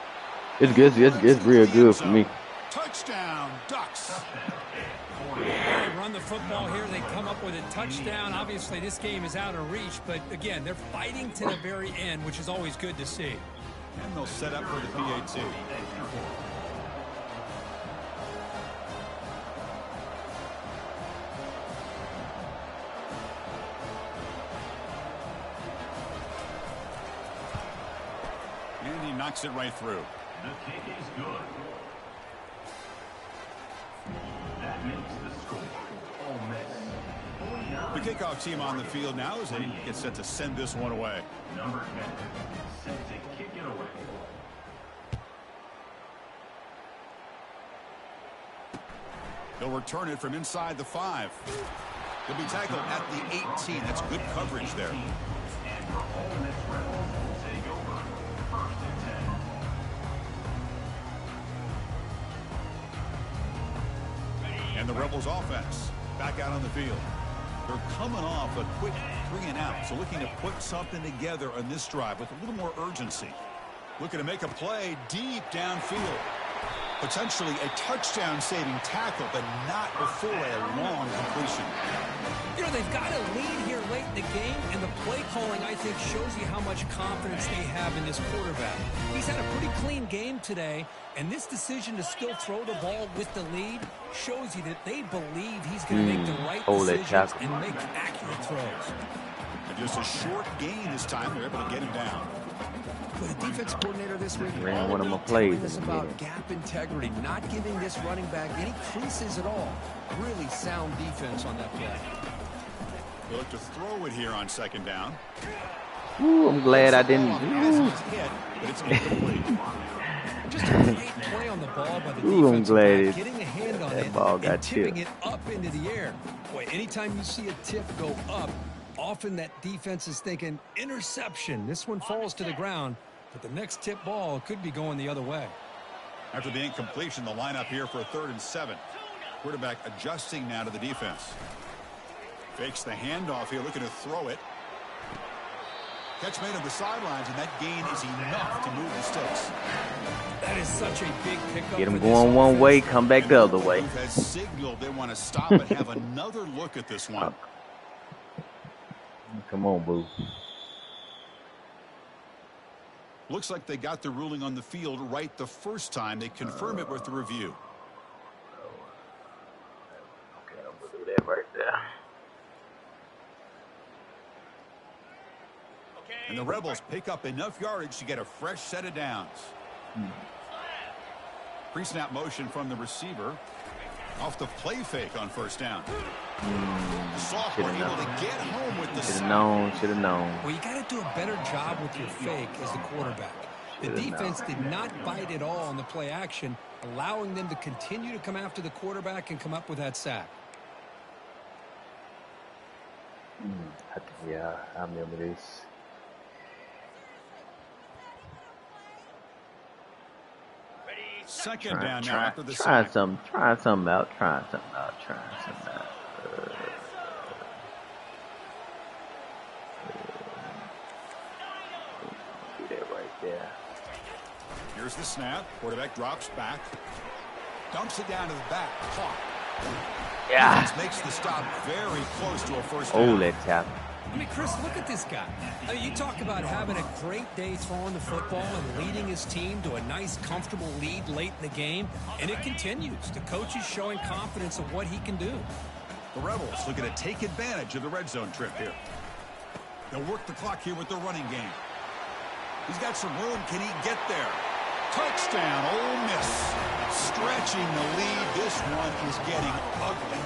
Speaker 1: It's good. It's real good for me.
Speaker 2: Touchdown, Ducks.
Speaker 3: They run the
Speaker 5: football here. They come up with a touchdown. Obviously, this game is out of reach, but again, they're fighting to the very end, which is always good to see.
Speaker 2: And they'll set up for the PAT. And he knocks it right through.
Speaker 4: The kick is good. That makes the score. Ole Miss.
Speaker 2: The kickoff team on the field now as they get set to send this one away.
Speaker 4: Number 10, set to kick it away.
Speaker 2: They'll return it from inside the 5. He'll be tackled at the 18. That's good coverage there.
Speaker 4: And for Ole Miss Rebels will take over 1st and 10.
Speaker 2: And the Rebels offense back out on the field. They're coming off a quick 3-and-out, so looking to put something together on this drive with a little more urgency. Looking to make a play deep downfield. Potentially a touchdown-saving tackle, but not before a long completion.
Speaker 3: You know, they've got a lead here late in the game, and the play calling, I think, shows you how much confidence they have in this quarterback. He's had a pretty clean game today, and this decision to still throw the ball with the lead shows you that they believe he's going to make the right decisions and make accurate throws.
Speaker 2: And just a short gain this time. They're able to get him down.
Speaker 3: But a defense coordinator this week
Speaker 1: ran one of my plays
Speaker 3: this about gap integrity, not giving this running back any creases at all. Really sound defense on that play.
Speaker 2: They look to throw it here on 2nd down.
Speaker 1: Ooh, I'm glad I didn't.
Speaker 2: Hit, but it's incomplete.
Speaker 3: Just a great play on the ball by the
Speaker 1: Ooh, I'm glad
Speaker 3: getting a hand on
Speaker 1: that
Speaker 3: it
Speaker 1: ball
Speaker 3: and
Speaker 1: got
Speaker 3: tipping
Speaker 1: tipped.
Speaker 3: it up into the air. Boy, anytime you see a tip go up, often that defense is thinking interception. This one falls to the ground, but the next tip ball could be going the other way.
Speaker 2: After the incompletion, the lineup here for a 3rd and 7. Quarterback adjusting now to the defense. Fakes the handoff here, looking to throw it. Catch made on the sidelines, and that gain is enough to move the sticks.
Speaker 3: That is such a big pickup.
Speaker 1: Get them going one way, come back the other way.
Speaker 2: Has signaled they want to stop and have another look at this one.
Speaker 1: Come on, boo.
Speaker 2: Looks like they got the ruling on the field right the first time. They confirm it with the review.
Speaker 1: Okay, I'm gonna do that right there.
Speaker 2: And the Rebels pick up enough yardage to get a fresh set of downs. Pre-snap motion from the receiver. Off the play fake on 1st down. Sophomore able to get home with the sack.
Speaker 1: Should have known.
Speaker 3: Well, you got to do a better job with your fake as the quarterback. The defense did not bite at all on the play action, allowing them to continue to come after the quarterback and come up with that sack.
Speaker 1: Yeah, I remember this.
Speaker 2: Second down now after the
Speaker 1: trying
Speaker 2: sack.
Speaker 1: something out. Do that right there.
Speaker 2: Here's the snap. Quarterback drops back. Dumps it down to the back. Caught.
Speaker 1: Yeah.
Speaker 2: This makes the stop very close to a 1st down.
Speaker 1: Oh, that tap.
Speaker 3: I mean, Chris, look at this guy. I mean, you talk about having a great day throwing the football and leading his team to a nice, comfortable lead late in the game, and it continues. The coach is showing confidence of what he can do.
Speaker 2: The Rebels looking to take advantage of the red zone trip here. They'll work the clock here with the running game. He's got some room. Can he get there? Touchdown, Ole Miss. Stretching the lead. This one is getting ugly.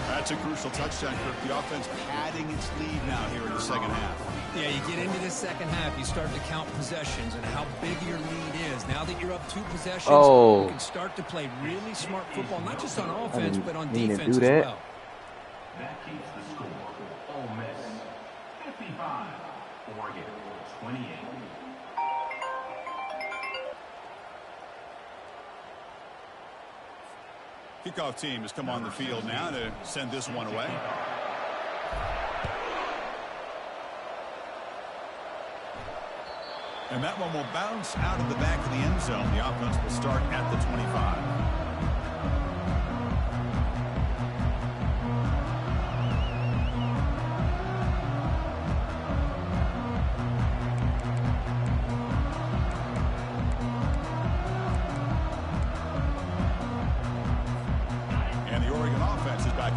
Speaker 2: That's a crucial touchdown, Kirk. The offense padding its lead now here in the 2nd half.
Speaker 3: Yeah, you get into the 2nd half, you start to count possessions and how big your lead is. Now that you're up 2 possessions, you can start to play really smart football, not just on offense, but on defense as well.
Speaker 4: That keeps the score. Ole Miss 55, Oregon 28.
Speaker 2: Kickoff team has come on the field now to send this one away. And that one will bounce out of the back of the end zone. The offense will start at the 25.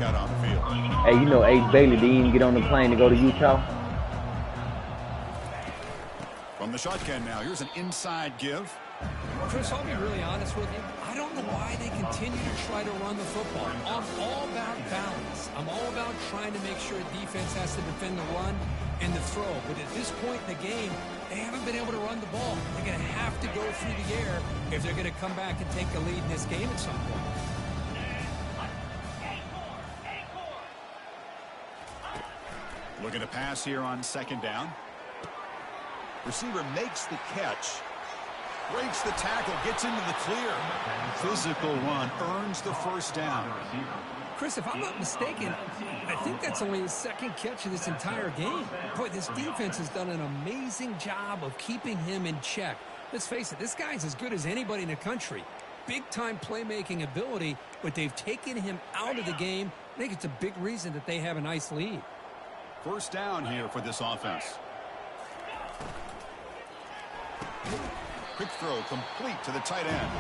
Speaker 2: out on the field.
Speaker 1: Hey, you know Ace Bailey didn't even get on the plane to go to Utah?
Speaker 2: From the shotgun now, here's an inside give.
Speaker 5: Chris, I'll be really honest with you. I don't know why they continue to try to run the football. I'm all about balance. I'm all about trying to make sure defense has to defend the run and the throw. But at this point in the game, they haven't been able to run the ball. They're going to have to go through the air if they're going to come back and take the lead in this game at some point.
Speaker 2: Looking to pass here on second down. Receiver makes the catch. Breaks the tackle, gets into the clear. Physical run, earns the first down.
Speaker 5: Chris, if I'm not mistaken, I think that's only his second catch of this entire game. Boy, this defense has done an amazing job of keeping him in check. Let's face it, this guy's as good as anybody in the country. Big-time playmaking ability, but they've taken him out of the game. I think it's a big reason that they have a nice lead.
Speaker 2: First down here for this offense. Quick throw complete to the tight end.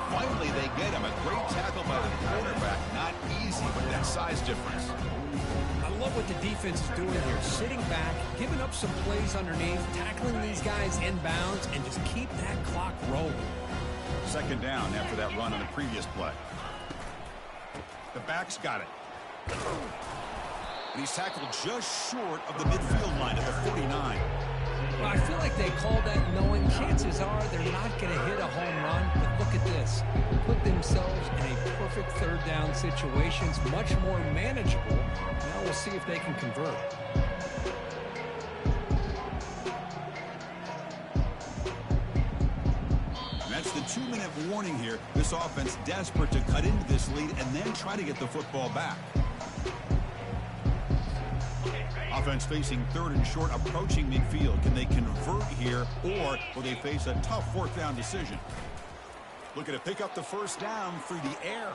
Speaker 2: Finally, they get him. A great tackle by the quarterback. Not easy with that size difference.
Speaker 5: I love what the defense is doing here. Sitting back, giving up some plays underneath, tackling these guys inbounds, and just keep that clock rolling.
Speaker 2: Second down after that run on the previous play. The back's got it. And he's tackled just short of the midfield line at the 49.
Speaker 5: Well, I feel like they called that knowing chances are they're not going to hit a home run. But look at this. Put themselves in a perfect third down situation. It's much more manageable. Now we'll see if they can convert.
Speaker 2: And that's the 2-minute warning here. This offense desperate to cut into this lead and then try to get the football back. Offense facing third and short, approaching midfield. Can they convert here, or will they face a tough fourth down decision? Looking to pick up the first down through the air.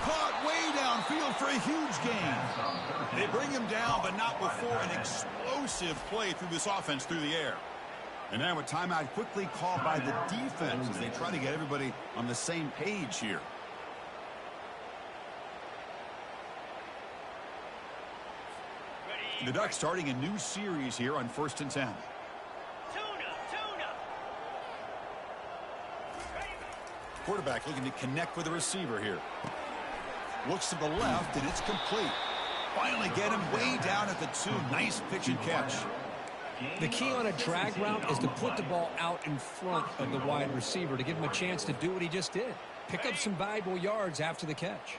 Speaker 2: Caught way downfield for a huge gain. They bring him down, but not before an explosive play through this offense through the air. And now a timeout quickly called by the defense as they try to get everybody on the same page here. The Ducks starting a new series here on 1st and 10. Quarterback looking to connect with the receiver here. Looks to the left, and it's complete. Finally get him way down at the 2. Nice pitch and catch.
Speaker 5: The key on a drag route is to put the ball out in front of the wide receiver to give him a chance to do what he just did. Pick up some valuable yards after the catch.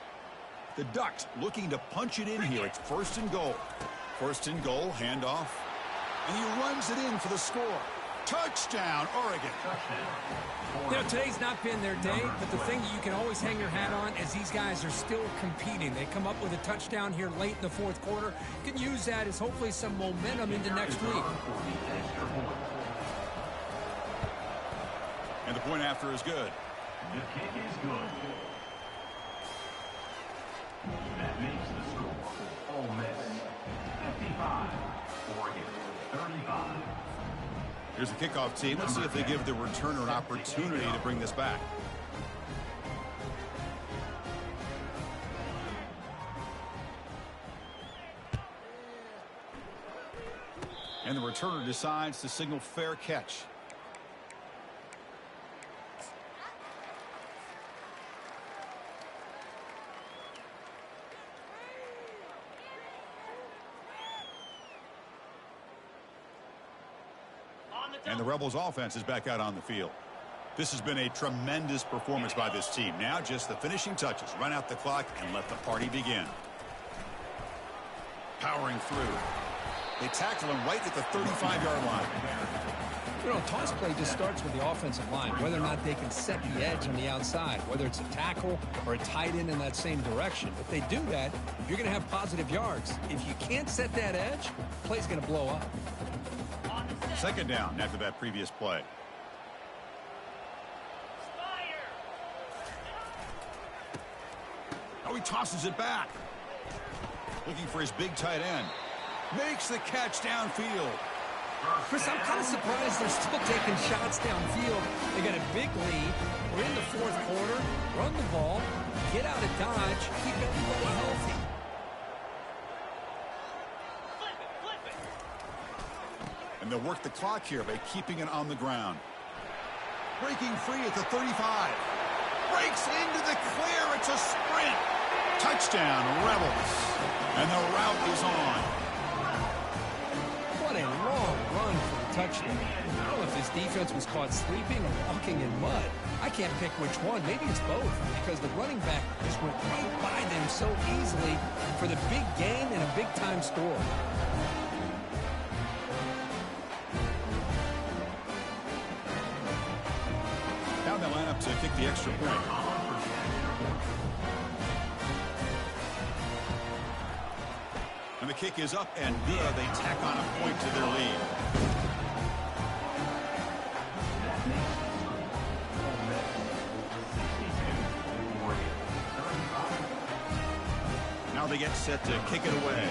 Speaker 2: The Ducks looking to punch it in here. It's 1st and goal. 1st and goal, handoff. And he runs it in for the score. Touchdown, Oregon.
Speaker 5: You know, today's not been their day, but the thing that you can always hang your hat on is these guys are still competing. They come up with a touchdown here late in the 4th quarter. You can use that as hopefully some momentum into next week.
Speaker 2: And the point after is good.
Speaker 4: The kick is good. That makes the score. Ole Miss 55, Oregon 35.
Speaker 2: Here's the kickoff team. Let's see if they give the returner an opportunity to bring this back. And the returner decides to signal fair catch. And the Rebels offense is back out on the field. This has been a tremendous performance by this team. Now just the finishing touches. Run out the clock and let the party begin. Powering through. They tackle him right at the 35-yard line.
Speaker 5: You know, toss play just starts with the offensive line, whether or not they can set the edge on the outside, whether it's a tackle or a tight end in that same direction. If they do that, you're going to have positive yards. If you can't set that edge, the play's going to blow up.
Speaker 2: Second down after that previous play. Oh, he tosses it back. Looking for his big tight end. Makes the catch downfield.
Speaker 5: Chris, I'm kind of surprised they're still taking shots downfield. They got a big lead. We're in the 4th quarter. Run the ball. Get out of Dodge. Keep everybody healthy.
Speaker 2: And they'll work the clock here by keeping it on the ground. Breaking free at the 35. Breaks into the clear. It's a sprint. Touchdown, Rebels. And the route is on.
Speaker 5: What a long run for the touchdown. I don't know if his defense was caught sleeping or walking in mud. I can't pick which one. Maybe it's both, because the running back just went right by them so easily for the big gain and a big-time score.
Speaker 2: Now they line up to kick the extra point. And the kick is up and good. They tack on a point to their lead. Now they get set to kick it away.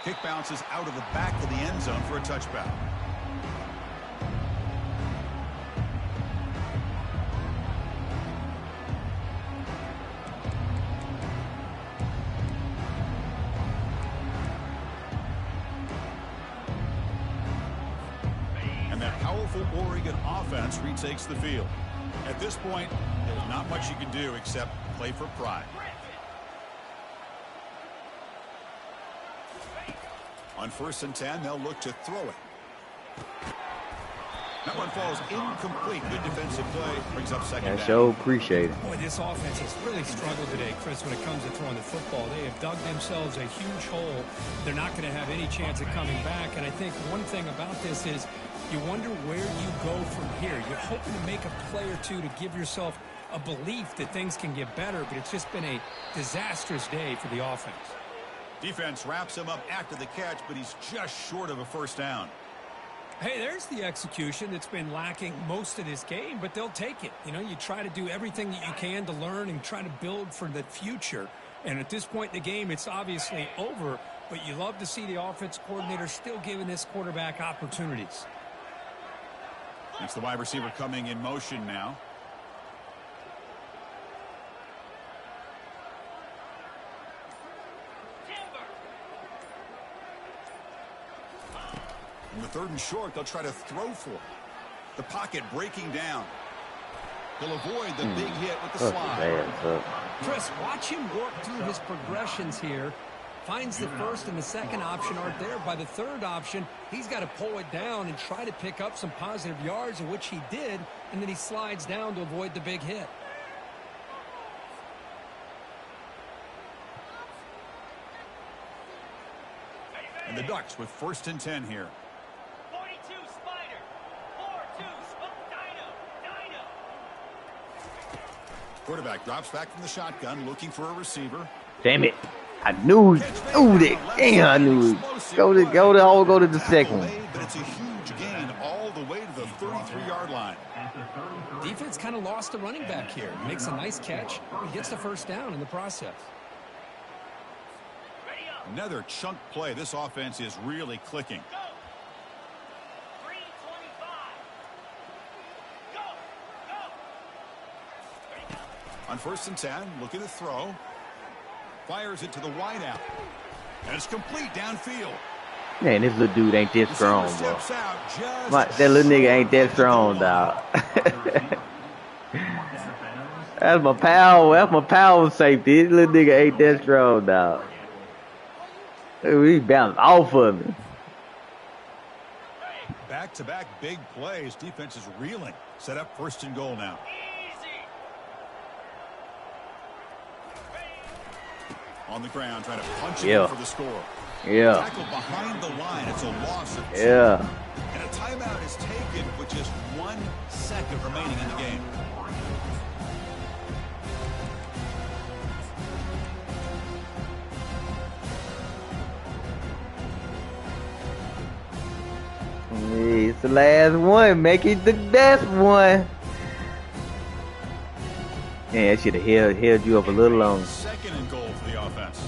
Speaker 2: Kick bounces out of the back of the end zone for a touchback. And that powerful Oregon offense retakes the field. At this point, there's not much you can do except play for pride. On 1st and 10, they'll look to throw it. That one falls incomplete. Good defensive play. Brings up second down.
Speaker 1: I sure appreciate it.
Speaker 5: Boy, this offense has really struggled today, Chris, when it comes to throwing the football. They have dug themselves a huge hole. They're not going to have any chance of coming back. And I think one thing about this is you wonder where you go from here. You're hoping to make a play or two to give yourself a belief that things can get better, but it's just been a disastrous day for the offense.
Speaker 2: Defense wraps him up after the catch, but he's just short of a first down.
Speaker 5: Hey, there's the execution that's been lacking most of this game, but they'll take it. You know, you try to do everything that you can to learn and try to build for the future. And at this point in the game, it's obviously over, but you love to see the offense coordinator still giving this quarterback opportunities.
Speaker 2: It's the wide receiver coming in motion now. In the 3rd and short, they'll try to throw for it. The pocket breaking down. He'll avoid the big hit with the slide.
Speaker 5: Chris, watch him work through his progressions here. Finds the first and the second option aren't there. By the third option, he's got to pull it down and try to pick up some positive yards, in which he did, and then he slides down to avoid the big hit.
Speaker 2: And the Ducks with 1st and 10 here.
Speaker 6: 42 Spider. 4-2 Dino.
Speaker 2: Quarterback drops back from the shotgun, looking for a receiver.
Speaker 1: Damn it. I knew that. Damn, I knew it. Go to the second one.
Speaker 2: But it's a huge gain all the way to the 33-yard line.
Speaker 5: Defense kind of lost the running back here. Makes a nice catch. He gets the first down in the process.
Speaker 2: Another chunk play. This offense is really clicking.
Speaker 6: Go. 325. Go.
Speaker 2: On 1st and 10, looking to throw. Fires it to the wide out. And it's complete downfield.
Speaker 1: Man, this little dude ain't that strong, bro.
Speaker 2: Steps out just
Speaker 1: That little nigga ain't that strong, dog. That's my pal. That's my power safety. This little nigga ain't that strong, dog. He bounced off of me.
Speaker 2: Back-to-back big plays. Defense is reeling. Set up 1st and goal now. On the ground, trying to punch it in for the score.
Speaker 1: Yeah.
Speaker 2: Tackle behind the line. It's a loss of 2.
Speaker 1: Yeah.
Speaker 2: And a timeout is taken with just 1 second remaining in the game.
Speaker 1: It's the last one. Make it the best one. Yeah, that should have held you up a little longer.
Speaker 2: 2nd and goal for the offense.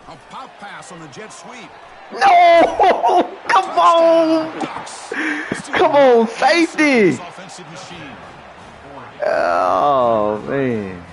Speaker 2: A pop pass on the jet sweep.
Speaker 1: No! Come on! Come on, safety!
Speaker 2: Offensive machine.
Speaker 1: Oh, man.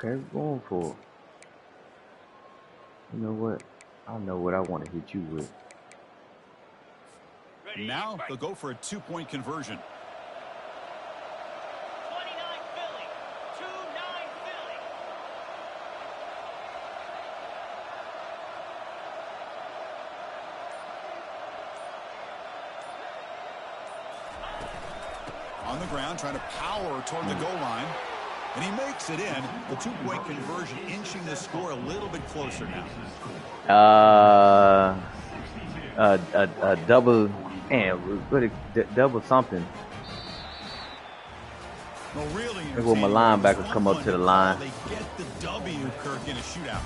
Speaker 1: Okay, going for it. You know what? I know what I want to hit you with.
Speaker 2: Now they'll go for a 2-point conversion.
Speaker 6: 29 Philly. 2-9 Philly.
Speaker 2: On the ground, trying to power toward the goal line. And he makes it in. The 2-point conversion inching the score a little bit closer now.
Speaker 1: A double, and double something.
Speaker 2: Well, really
Speaker 1: When my linebackers come up to the line.
Speaker 2: They get the W, Kirk, in a shootout.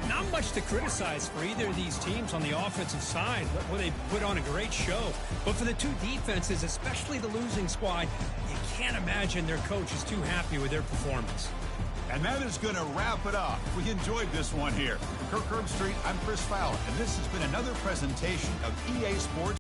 Speaker 5: Not much to criticize for either of these teams on the offensive side, where they put on a great show. But for the two defenses, especially the losing squad, you can't imagine their coach is too happy with their performance.
Speaker 2: And that is going to wrap it up. We enjoyed this one here. Kirk Herbstreit, I'm Chris Fowler, and this has been another presentation of EA Sports.